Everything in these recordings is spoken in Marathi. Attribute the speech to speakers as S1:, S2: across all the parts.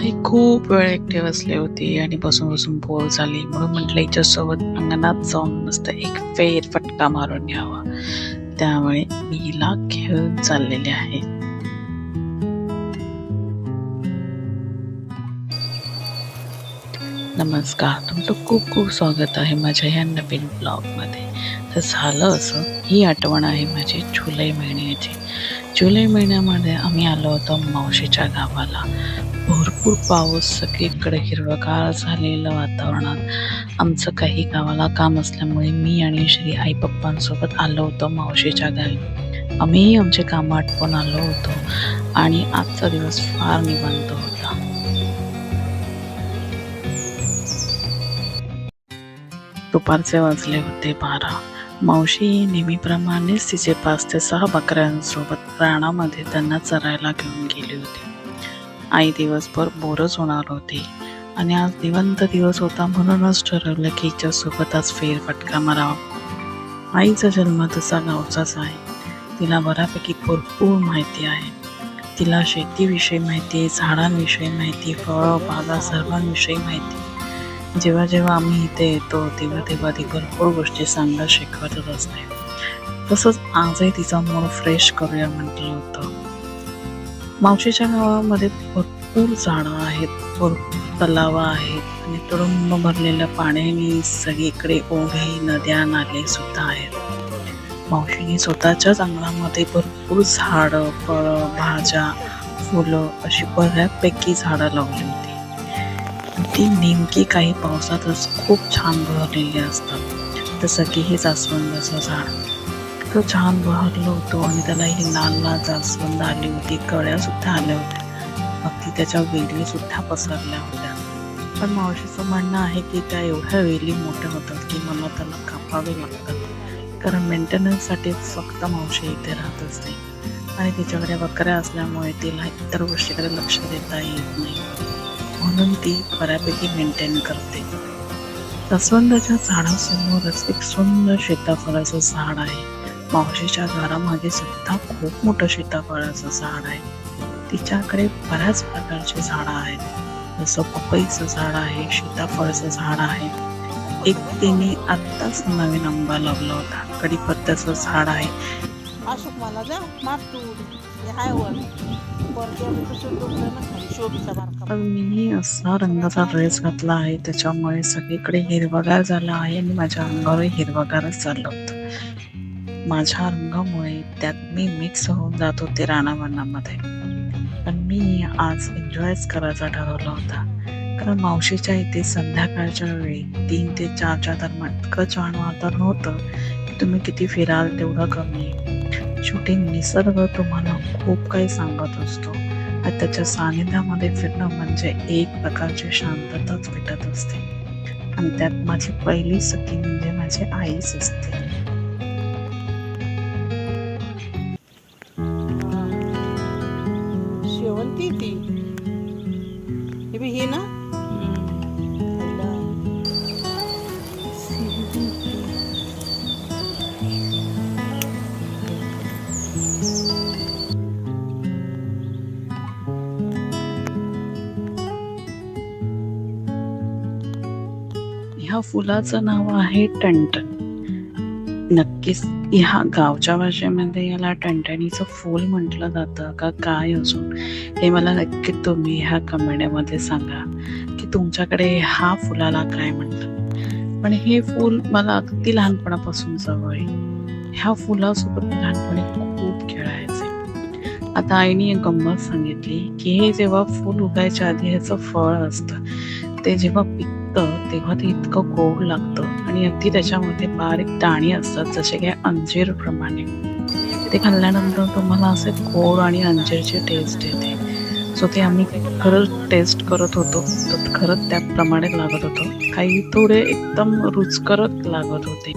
S1: आई खूप वेळ एकटी बसली होती आणि बसून बसून बोर झाली, म्हणून म्हटलं हिच्यासोबत अंगणात जाऊन मस्त एक फेरफटका मारून यावा. त्यामुळे मी हिला घेऊन चाललेले आहे. नमस्कार, तुमचं खूप खूप स्वागत आहे माझ्या ह्या नवीन ब्लॉगमध्ये. तर झालं असं, ही आठवण आहे माझी जुलै महिन्याची. जुलै महिन्यामध्ये आम्ही आलो होतो मावशीच्या गावाला. भरपूर पाऊस, सगळीकडे हिरवंगार झालेलं वातावरणात. आमचं काही गावाला काम असल्यामुळे मी आणि श्री आई पप्पांसोबत आलो होतो मावशीच्या गावी. आम्हीही आमचे कामं आटपून आलो होतो आणि आजचा दिवस फार निवांत होता. दुपारचे वाजले होते 12. मावशी नेहमीप्रमाणेच तिचे 5 ते 6 बकऱ्यांसोबत रानामध्ये त्यांना चरायला घेऊन गेली होती. आई दिवसभर बोरच होणार होती आणि आज निवांत दिवस होता, म्हणूनच ठरवलं की हिच्यासोबत आज फेरफटका मारावा. आईचा जन्म तसा गावचाच आहे. तिला बऱ्यापैकी भरपूर माहिती आहे. तिला शेतीविषयी माहिती, झाडांविषयी माहिती, फळं, बागा सर्वांविषयी माहिती. जेव्हा जेव्हा आम्ही इथे येतो तेव्हा तेव्हा ती भरपूर गोष्टी सांगत शिकवतच असते. तसंच आजही तिचा मूड फ्रेश करूया म्हटलं होतं. मावशीच्या गावामध्ये भरपूर झाडं आहेत, भरपूर तलाव आहेत आणि तुडुंब भरलेल्या पाण्याने सगळीकडे ओढे, नद्या, नाले सुद्धा आहेत. मावशीने स्वतःच्याच अंगणामध्ये भरपूर झाडं, फळं, भाज्या, फुलं अशी बऱ्यापैकी झाडं लावली होती. ती नेमकी काही पावसातच खूप छान बहरलेली असतात. जसं की हे जास्वंदाचं झाड इतकं छान बहरलं होतं आणि त्याला ही लाल लाल जास्वंद आली होती, कळ्या सुद्धा आल्या होत्या, अगदी त्याच्या वेली सुद्धा पसरल्या होत्या. पण मावशीचं म्हणणं आहे की त्या एवढ्या वेली मोठ्या होतात की मला त्याला कापावे लागतात, कारण मेंटेनन्ससाठीच फक्त मावशी इथे राहत असते आणि तिच्याकडे बकऱ्या असल्यामुळे तिला इतर गोष्टीकडे लक्ष देता येत नाही, म्हणून ती बऱ्यापैकी मेंटेन करते. जास्वंदाच्या झाडासमोरच एक सुंदर सीताफळाचं झाड आहे. मावशीच्या घरामागे सुद्धा खूप मोठं सीताफळाचं झाड आहे. तिच्याकडे बऱ्याच प्रकारची झाडं आहेत, जसं पपईचं झाड आहे, सीताफळाचं झाड आहे. एक तिने आत्ताच नवीन आंबा लावला होता, कडीपत्त्याचं झाड आहे. मीही असा रंगाचा ड्रेस घातला आहे, त्याच्यामुळे सगळीकडे हिरवगार झालं आहे आणि माझ्या अंगावरही हिरवगारच चाललं होतं. माझ्या रंगामुळे त्यात मी मिक्स होऊन जात होते रानावनामध्ये. पण मी आज एन्जॉयच करायचा ठरवला होता, कारण मावशीच्या इथे संध्याकाळच्या वेळी 3 ते 4च्या दरम्यान इतकं छान वातावरण होतं की तुम्ही किती फिराल तेवढं कमी आहे. शेवटी निसर्ग तुम्हाला खूप काही सांगत असतो आणि त्याच्या सानिध्यामध्ये फिरणं म्हणजे एक प्रकारची शांतताच भेटत असते. आणि त्यात माझी पहिली सखी म्हणजे माझी आईच असते.
S2: शेवंती ती हे ना
S1: ह्या फुलाचं नाव आहे टणटण. नक्कीच ह्या गावच्या भाषेमध्ये याला टणटणीचं फूल म्हटलं जातं का काय अजून, हे मला नक्की तुम्ही ह्या कमेंटमध्ये सांगा की तुमच्याकडे ह्या फुलाला काय म्हणतात. पण हे फूल मला अगदी लहानपणापासून सवय. ह्या फुलासोबत मी लहानपणी खूप खेळायचे. आता आईने एक गंमत सांगितली की हे जेव्हा फूल उगायच्या आधी ह्याचं फळ असतं, ते जेव्हा पिकतं तेव्हा ते इतकं गोड लागतं आणि अगदी त्याच्यामध्ये बारीक दाणे असतात, जसे काही अंजीर प्रमाणे. ते खाल्ल्यानंतर तुम्हाला असे गोड आणि अंजीरची टेस्ट येते. सो ते आम्ही खरंच टेस्ट करत होतो, तर खरंच त्याप्रमाणे लागत होतं. काही थोडे एकदम रुचकरच लागत होते.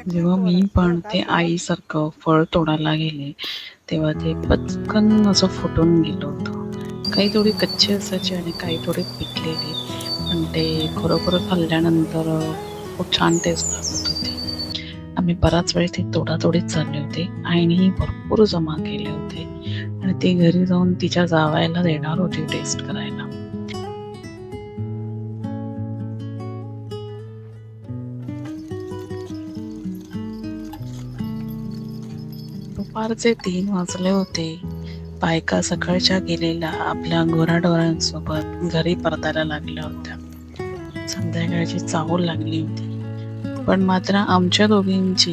S1: जेव्हा मी पण ते आईसारखं फळ तोडायला गेले तेव्हा ते पटकन असं फुटून गेलं होतं. काही थोडी कच्ची असायची आणि काही थोडी पिकलेली, पण ते खरोखर खाल्ल्यानंतर खूप छान टेस्ट लागत होती. आम्ही बराच वेळ ते तोडातोडीत चालले होते. आईनेही भरपूर जमा केले होते आणि ती घरी जाऊन तिच्या जावयाला देणार होती टेस्ट करायला. दुपारचे 3 वाजले होते. बायका सकाळच्या गेलेल्या आपल्या गुराढोरांसोबत घरी परतायला लागल्या होत्या. संध्याकाळची चाहूल लागली होती. पण मात्र आमच्या दोघींची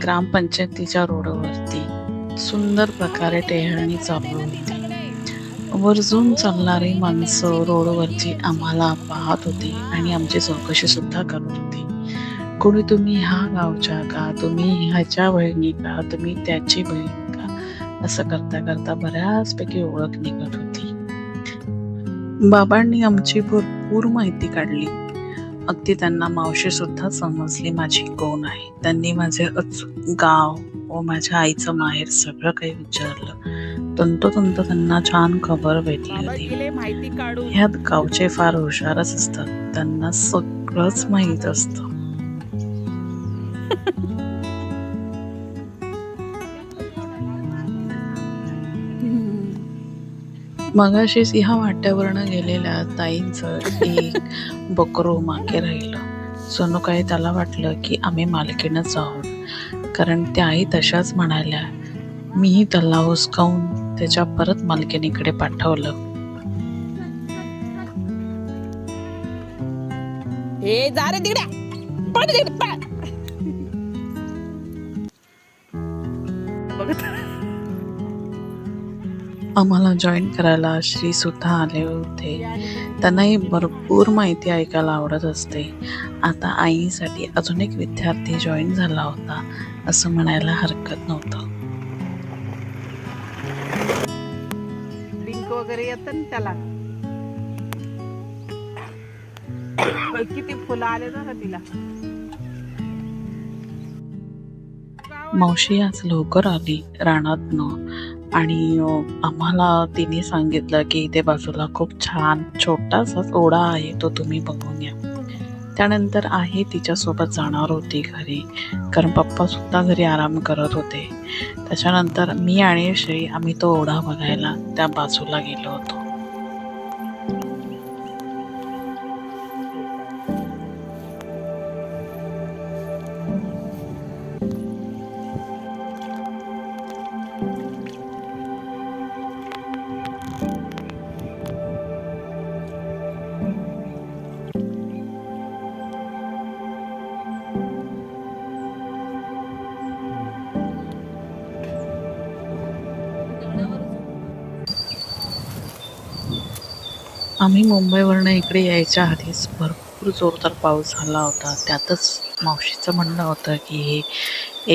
S1: ग्रामपंचायतीच्या रोडवरती सुंदर प्रकारे टेहळणी चालू होती. वरजून चालणारी माणसं रोडवरची आम्हाला पाहत होती आणि आमची चौकशी सुद्धा करत होती. कोणी तुम्ही ह्या गावच्या का, तुम्ही ह्याच्या बहिणी का, तुम्ही त्याची बहीण का, असं करता करता बऱ्याचपैकी ओळख निघत होती. बाबांनी आमची भरपूर माहिती काढली. अगदी त्यांना मावशी सुद्धा समजली माझी कोण आहे. त्यांनी माझे अचूक गाव व माझ्या आईचं माहेर सगळं काही विचारलं. तंतोतंत त्यांना छान खबर भेटली होती. ह्यात गावचे फार हुशारच असतात, त्यांना सगळंच माहीत असतं. मगाशीच ह्या वाट्यावरनं गेलेल्या ताईंचं एक बकरू मागे राहिलं. जणू काही त्याला वाटलं की आम्ही मालकीणच आहोत, कारण त्या आई तशाच म्हणाल्या. मीही त्याला हुसकावून त्याच्या परत मालकिणीकडे पाठवलं.
S2: हे जा रे तिकडे, पळ तिकडे, पळ.
S1: आम्हाला जॉईन करायला श्री सुद्धा आले होते. त्यांनाही भरपूर माहिती ऐकायला आवडत असते. आता आईसाठी अजून एक विद्यार्थी जॉईन झाला होता असं म्हणायला हरकत नव्हतं.
S2: लिंक वगैरे येत ना त्याला. किती फुलं आले ना तिला.
S1: मावशी आज लवकर आली रानातनं आणि आम्हाला तिने सांगितलं की इथे बाजूला खूप छान छोटासाच ओढा आहे, तो तुम्ही बघून या. त्यानंतर आई तिच्यासोबत जाणार होती घरी, कारण पप्पा सुद्धा घरी आराम करत होते. त्याच्यानंतर मी आणि श्री आम्ही तो ओढा बघायला त्या बाजूला गेलो होतो. आम्ही मुंबईवरनं इकडे यायच्या आधीच भरपूर जोरदार पाऊस झाला होता. त्यातच मावशीचं म्हणणं होतं की हे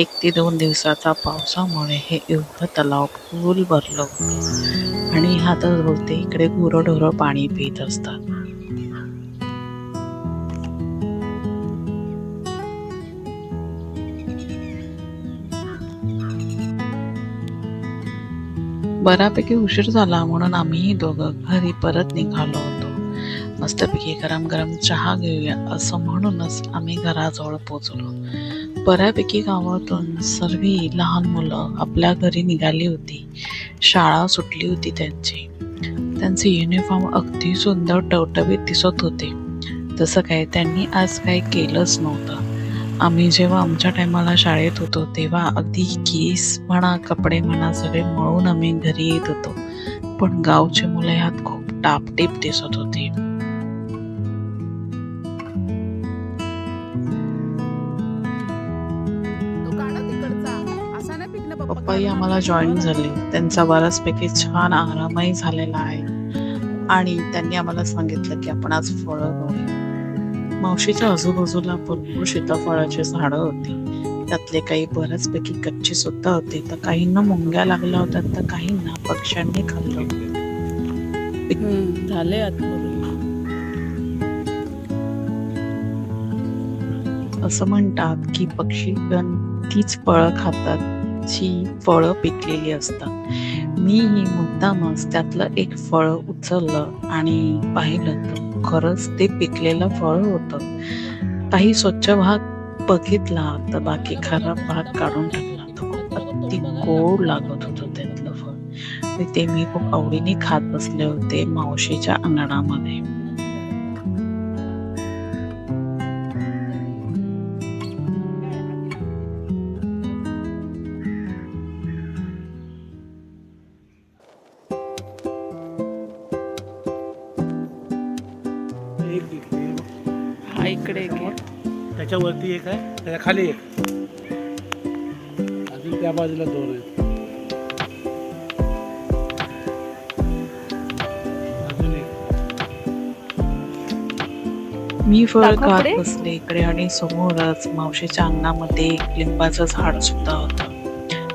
S1: 1 ते 2 दिवसाचा पावसामुळे हे एवढं तलाव फुल भरलं होतं आणि ह्यातच बोलते इकडे गुरंढोरं पाणी पित असतात. बऱ्यापैकी उशीर झाला म्हणून आम्ही दोघं घरी परत निघालो होतो. मस्तपैकी गरम गरम चहा घेऊया असं म्हणूनच आम्ही घराजवळ पोचलो. बऱ्यापैकी गावातून सर्व लहान मुलं आपल्या घरी निघाली होती. शाळा सुटली होती त्यांची. त्यांचे युनिफॉर्म अगदी सुंदर टवटवीत दिसत होते. तसं काय त्यांनी आज काही केलंच नव्हतं. आम्ही जेव्हा आमच्या टायमाला शाळेत होतो तेव्हा अगदी केस म्हणा, कपडे म्हणा सगळे मळून आम्ही घरी येत होतो. पण गावची मुलं ह्यात खूप टापटीप दिसत होती. पप्पाही आम्हाला जॉईन झाले. त्यांचा बऱ्याचपैकी छान आरामही झालेला आहे आणि त्यांनी आम्हाला सांगितलं की आपण आज फळं घेऊया. मावशीच्या आजूबाजूला भरपूर सीताफळाची झाडं होती. त्यातले काही बऱ्याचपैकी कच्ची सुद्धा होते. तर काहींना मुंग्या लागल्या होत्या, तर काहींना पक्ष्यांनी खाल्लं.
S2: झाले
S1: असं म्हणतात की पक्षीगण तीच फळं खातात जी फळं पिकलेली असतात. मी ही मुद्दामच त्यातलं एक फळ उचललं आणि पाहिलं तर खरंच ते पिकलेलं फळ होतं. काही स्वच्छ भाग बघितला तर बाकी खराब भाग काढून टाकला. तर खूप अति गोड लागत होतं त्यातलं फळ. आणि ते मी खूप आवडीने खात बसले होते मावशीच्या अंगणामध्ये.
S3: एक दिसली
S1: हा इकडे एक आहे.
S3: त्याच्यावरती एक आहे, त्याच्या खाली एक, अजून त्या बाजूला दोन आहेत. अजून एक.
S1: मी फळ
S2: दाखव
S1: खात
S2: पुढे.
S1: बसले इकडे आणि समोरच मावशीच्या अंगणामध्ये एक लिंबाचं झाड सुद्धा होतं.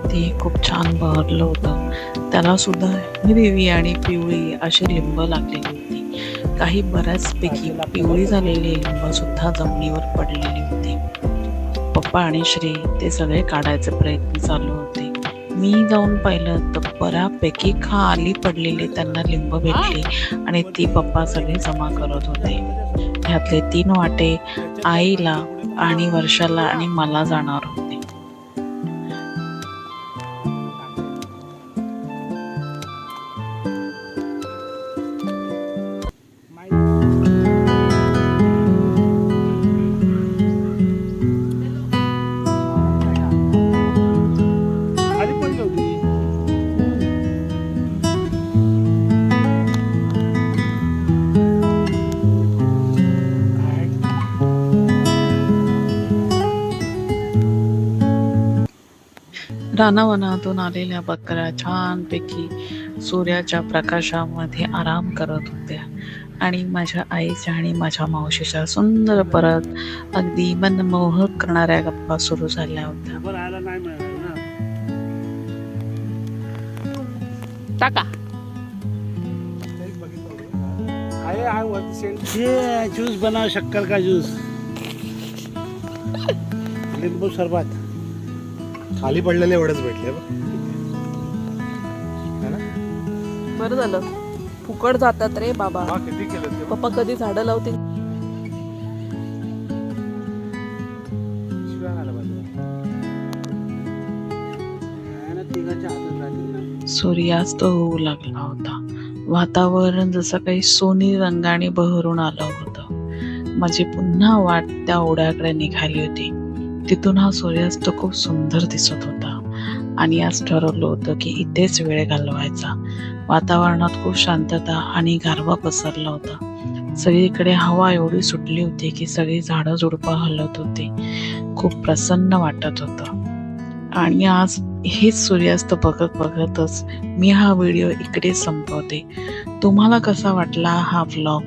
S1: ते खूप छान बहरलं होतं. त्याला सुद्धा हिरवी आणि पिवळी अशी लिंब लागलेली होती. काही बऱ्याचपैकी पिवळी झालेली लिंब सुद्धा जमिनीवर पडलेली होती. पप्पा आणि श्री ते सगळे काढायचे प्रयत्न चालू होते. मी जाऊन पाहिलं तर बऱ्यापैकी खाली पडलेली त्यांना लिंब भेटली आणि ती पप्पा सगळे जमा करत होते. ह्यातले 3 वाटे आईला आणि वर्षाला आणि मला जाणार होते.
S3: खाली पडली होती.
S1: रानावनातून आलेल्या बकऱ्या छानपैकी सूर्याच्या प्रकाशामध्ये आराम करत होत्या आणि माझ्या आईच्या आणि माझ्या मावशीच्या सुंदर परत अगदी मनमोहक करणाऱ्या गप्पा सुरू झाल्या होत्या.
S3: उभं राहायला नाही मिळालं ना.
S2: टाका.
S3: आहे वरती सेंट. ये ज्यूस बनाओ, शक्कर का ज्यूस, लिंबू सरबत. खाली पडलेले एवढेच भेटले बघ.
S2: बरं झालं, फुकट जातात रे बाबा.
S3: किती केलं ते?
S2: पप्पा कधी झाडं लावतील.
S3: शिवाय आला बाजूला. नाही ना, तिघाच्या हातात राहिली ना.
S1: सूर्यास्त होऊ लागला होता. वातावरण जसं काही सोनी रंगाने बहरून आलं होतं. माझी पुन्हा वाट त्या ओढ्याकडे निघाली होती. तिथून हा सूर्यास्त खूप सुंदर दिसत होता आणि आज ठरवलं होतं की इथेच वेळ घालवायचा. वातावरणात खूप शांतता आणि गारवा पसरला होता. सगळीकडे हवा एवढी सुटली होती की सगळी झाडं झुडपं हलत होती. खूप प्रसन्न वाटत होतं. आणि आज हेच सूर्यास्त बघत बघतच मी हा व्हिडिओ इकडे संपवते. तुम्हाला कसा वाटला हा व्लॉग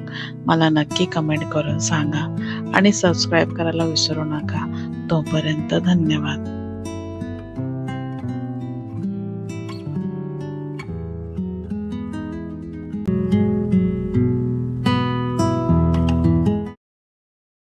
S1: मला नक्की कमेंट करून सांगा आणि सबस्क्राईब करायला विसरू नका. तोपर्यंत धन्यवाद.